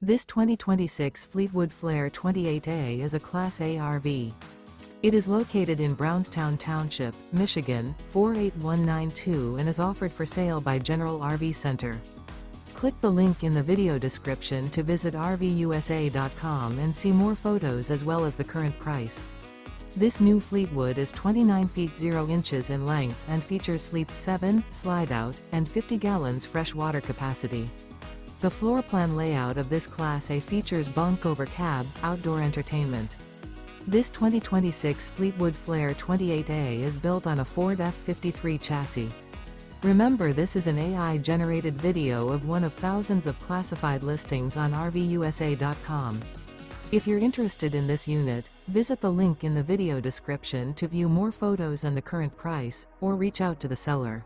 This 2026 Fleetwood Flair 28A is a Class A RV. It is located in Brownstown Township, Michigan, 48192 and is offered for sale by General RV Center. Click the link in the video description to visit RVUSA.com and see more photos as well as the current price. This new Fleetwood is 29 feet 0 inches in length and features sleeps 7, slide-out, and 50 gallons fresh water capacity. The floor plan layout of this Class A features Bunk Over Cab, outdoor entertainment. This 2026 Fleetwood Flair 28A is built on a Ford F-53 chassis. Remember, this is an AI-generated video of one of thousands of classified listings on RVUSA.com. If you're interested in this unit, visit the link in the video description to view more photos and the current price, or reach out to the seller.